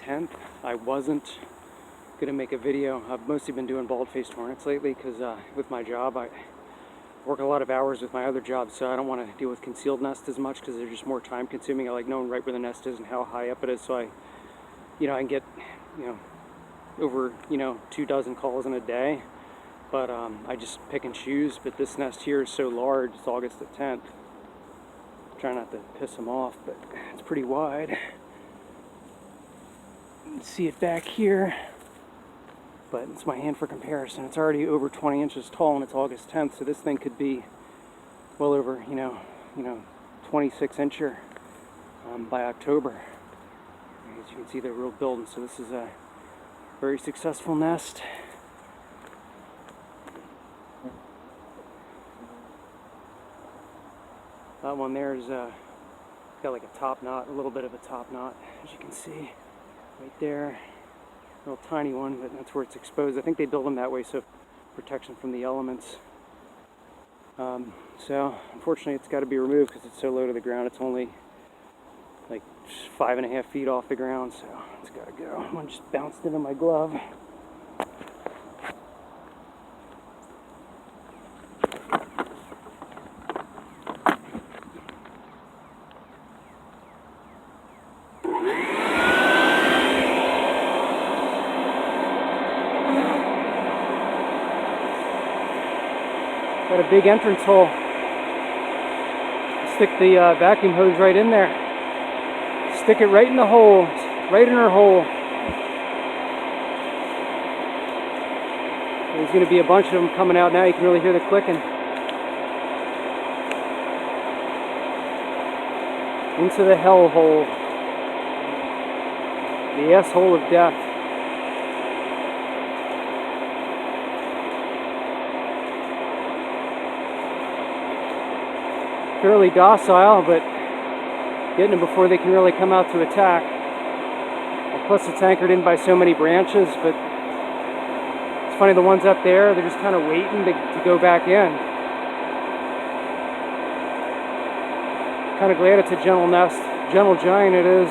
10th. I wasn't going to make a video. I've mostly been doing bald-faced hornets lately because with my job I work a lot of hours with my other job, so I don't want to deal with concealed nests as much because they're just more time consuming. I like knowing right where the nest is and how high up it is, so I can get over 24 calls in a day, but I just pick and choose. But this nest here is so large, it's August the 10th. Try not to piss them off, but it's pretty wide. You can see it back here, but it's my hand for comparison. It's already over 20 inches tall and it's August 10th, so this thing could be well over 26 incher by October. As you can see, they're real building, so this is a very successful nest. That one there is got like a top knot, a little bit of a top knot, as you can see right there. A little tiny one, but that's where it's exposed. I think they build them that way so protection from the elements. So unfortunately it's got to be removed because it's so low to the ground. It's only like 5.5 feet off the ground, so it's got to go. One just bounced into my glove. Got a big entrance hole. Stick the vacuum hose right in there. Stick it right in the hole, right in her hole. There's going to be a bunch of them coming out now. You can really hear the clicking. Into the hell hole. The asshole of death. Fairly docile, but getting them before they can really come out to attack. And plus it's anchored in by so many branches, but it's funny, the ones up there, they're just kind of waiting to go back in. Kind of glad it's a gentle nest. Gentle giant it is.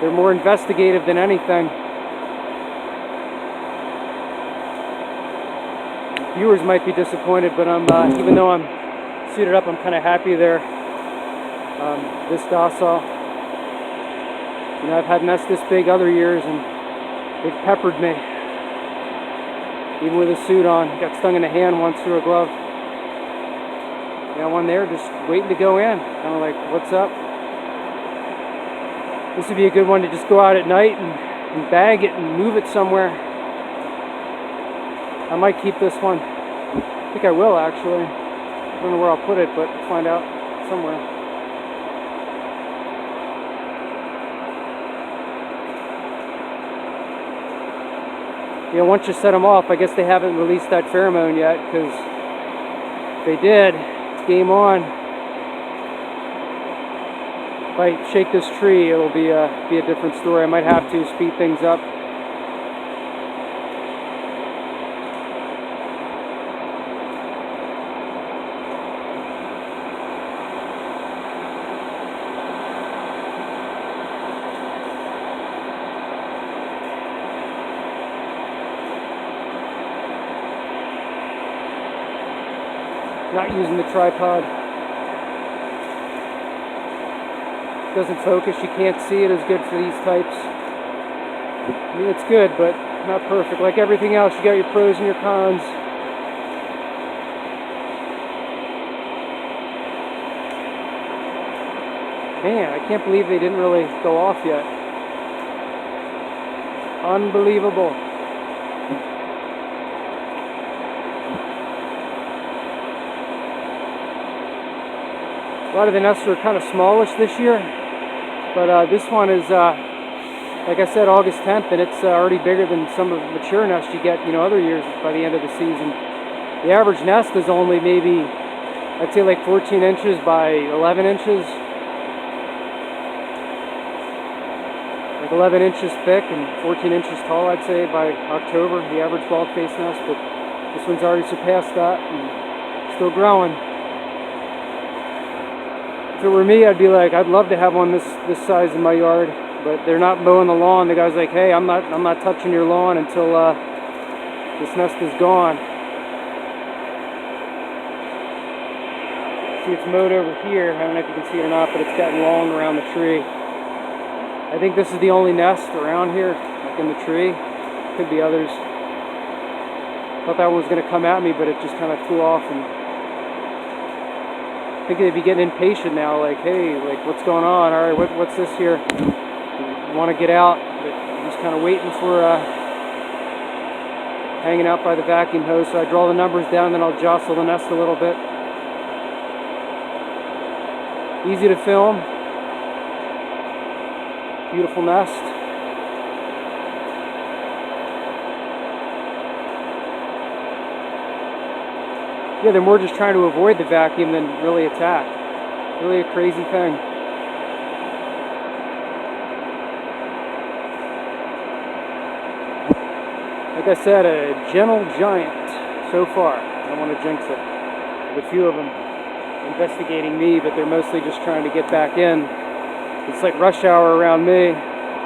They're more investigative than anything. Viewers might be disappointed, but I'm even though I'm suited up, I'm kind of happy they're this docile. I've had nests this big other years, and they've peppered me, even with a suit on. Got stung in the hand once through a glove. One there just waiting to go in, kind of like, what's up? This would be a good one to just go out at night and bag it and move it somewhere. I might keep this one. I think I will, actually. I don't know where I'll put it, but I'll find out somewhere. Once you set them off, I guess they haven't released that pheromone yet, because if they did, it's game on. If I shake this tree, it'll be a different story. I might have to speed things up. Not using the tripod. Doesn't focus, you can't see it as good for these types. I mean, it's good, but not perfect. Like everything else, you got your pros and your cons. Man, I can't believe they didn't really go off yet. Unbelievable. A lot of the nests are kind of smallish this year, but this one is, like I said, August 10th, and it's already bigger than some of the mature nests you get, other years by the end of the season. The average nest is only maybe, I'd say like 14 inches by 11 inches. Like 11 inches thick and 14 inches tall, I'd say, by October, the average bald-faced nest, but this one's already surpassed that and still growing. It's it were me, I'd be like, I'd love to have one this size in my yard, but they're not mowing the lawn. The guy's like, hey, I'm not touching your lawn until this nest is gone. See, it's mowed over here. I don't know if you can see it or not, but it's gotten long around the tree. I think this is the only nest around here, like in the tree. Could be others. Thought that one was going to come at me, but it just kind of flew off. And I think they'd be getting impatient now, like, hey, like, what's going on? All right, what's this here? Want to get out, but I'm just kind of waiting for hanging out by the vacuum hose. So I draw the numbers down, then I'll jostle the nest a little bit. Easy to film. Beautiful nest. Yeah, they're more just trying to avoid the vacuum than really attack. Really a crazy thing. Like I said, a gentle giant so far. I don't want to jinx it. There's a few of them investigating me, but they're mostly just trying to get back in. It's like rush hour around me.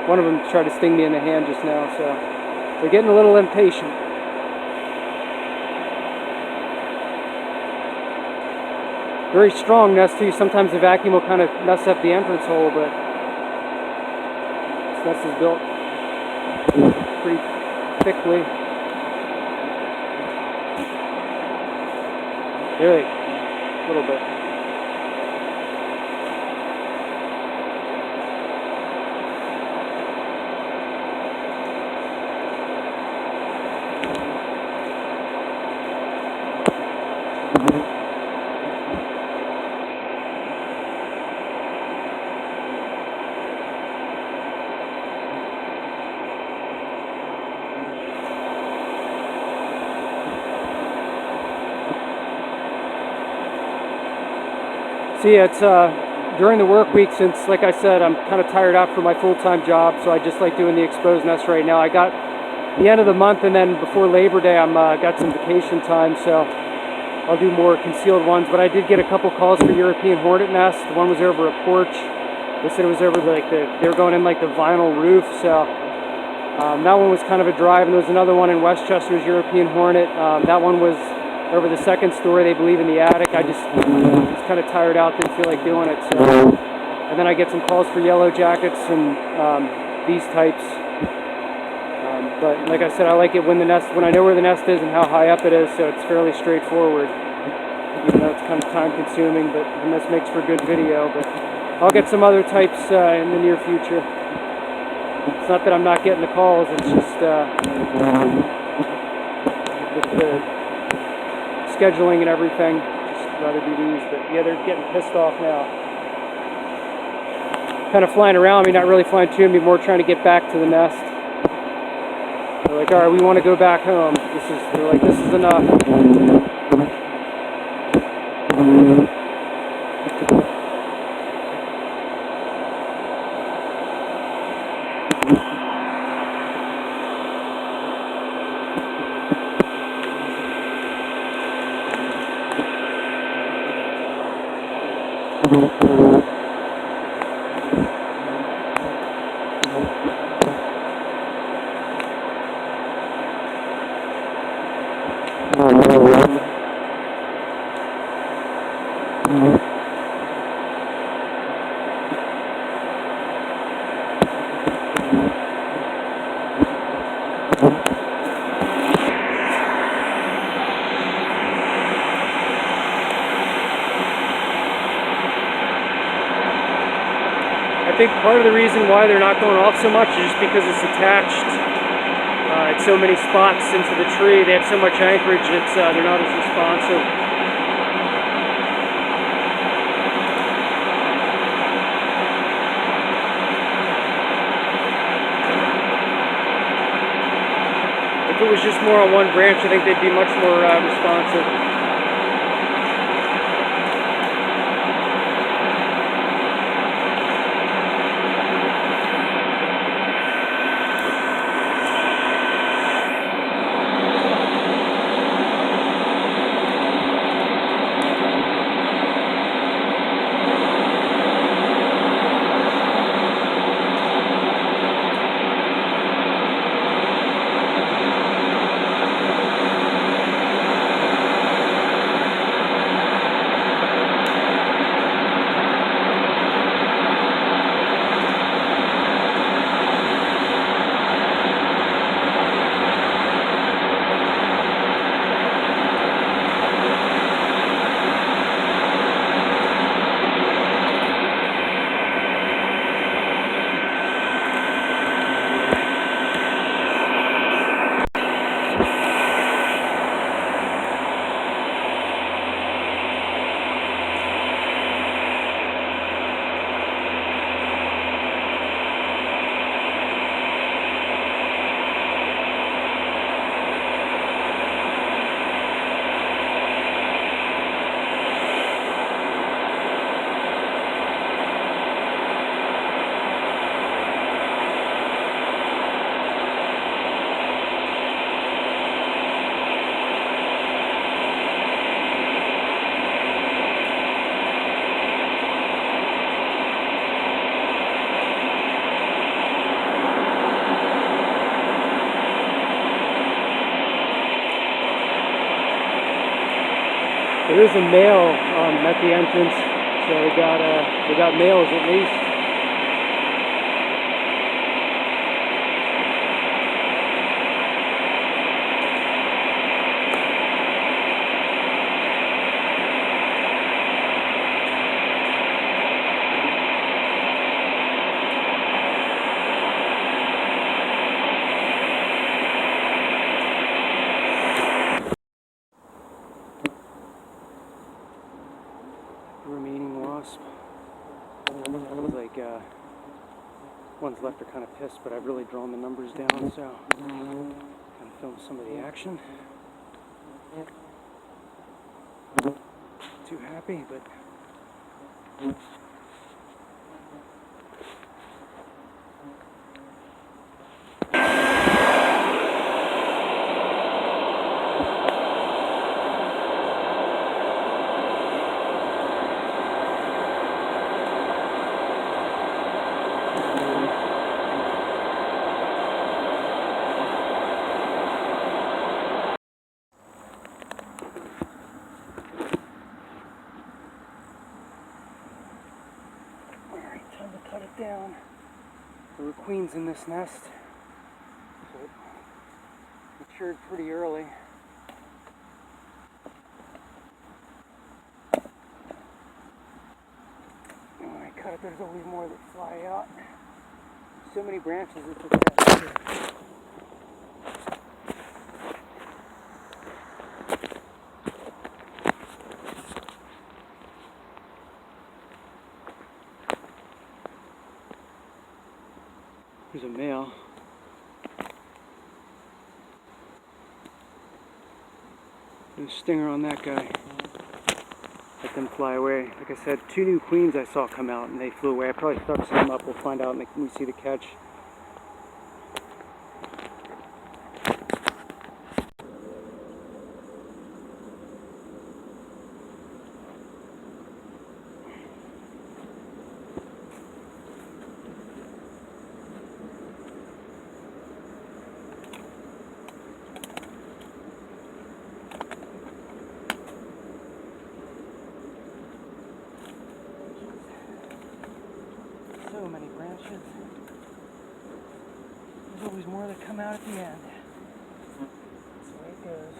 One of them tried to sting me in the hand just now, so they're getting a little impatient. Very strong nest too. Sometimes the vacuum will kind of mess up the entrance hole, but this nest is built pretty thickly. Really, a little bit. So yeah, it's during the work week, since, like I said, I'm kind of tired out for my full-time job, so I just like doing the exposed nest right now. I got the end of the month, and then before Labor Day, I'm got some vacation time, so I'll do more concealed ones. But I did get a couple calls for European Hornet nests. One was over a porch. They said it was over like they were going in like the vinyl roof, so that one was kind of a drive. And there was another one in Westchester's European Hornet. That one was over the second story, they believe, in the attic. I just was kind of tired out, didn't feel like doing it. So, and then I get some calls for yellow jackets and these types. But like I said, I like it when I know where the nest is and how high up it is, so it's fairly straightforward. Even though it's kind of time consuming, but and this makes for good video. But I'll get some other types in the near future. It's not that I'm not getting the calls, it's just with the scheduling and everything, just rather do these. But yeah, they're getting pissed off now. Kind of flying around me, not really flying to me, more trying to get back to the nest. They're like, all right, we want to go back home. They're like, this is enough. I think part of the reason why they're not going off so much is just because it's attached at so many spots into the tree. They have so much anchorage, they're not as responsive. If it was just more on one branch, I think they'd be much more responsive. there's a male at the entrance, so we got males at least. Remaining wasp. Like ones left are kind of pissed, but I've really drawn the numbers down, so kind of film some of the action. Too happy, but time to cut it down. There were queens in this nest, so it matured pretty early. And when I cut it, there's always more that fly out. So many branches, it's okay. There's a male. There's a stinger on that guy. Let them fly away. Like I said, 2 new queens I saw come out and they flew away. I probably stuck some up. We'll find out when we see the catch. So many branches. There's always more that come out at the end. That's the way it goes.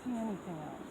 See anything else?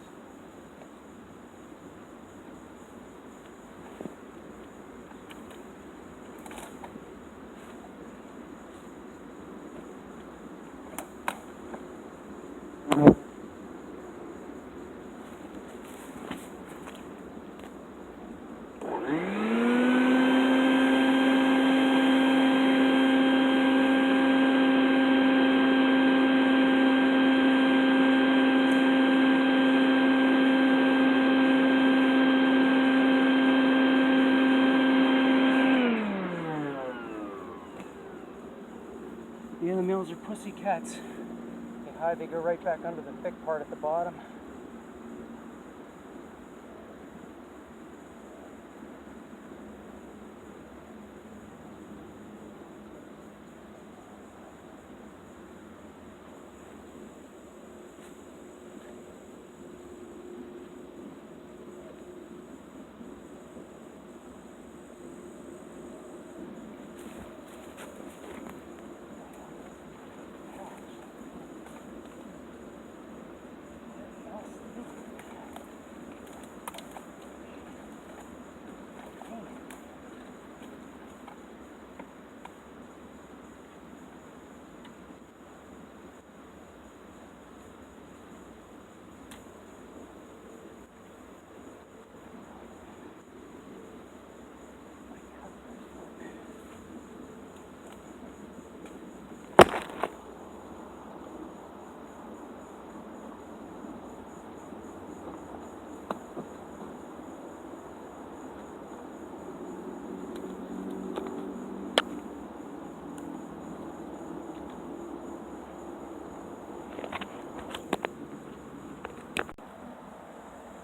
Yeah, the males are pussy cats. They hide, they go right back under the thick part at the bottom.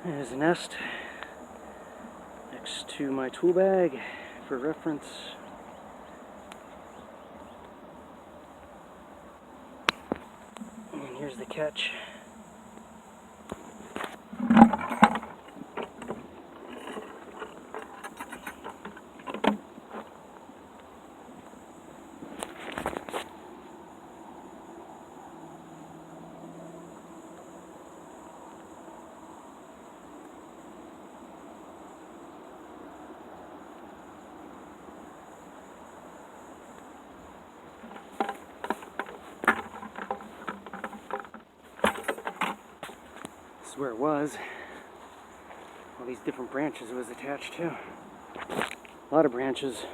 There's a nest next to my tool bag for reference. And here's the catch. This is where it was. All these different branches it was attached to. A lot of branches.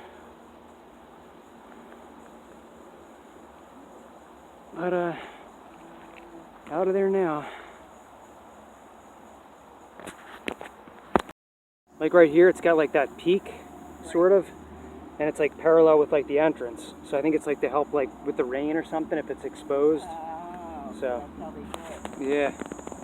But out of there now. Like right here, it's got like that peak, sort of, and it's like parallel with like the entrance. So I think it's like to help like with the rain or something if it's exposed. Oh, so that's how they do it. yeah.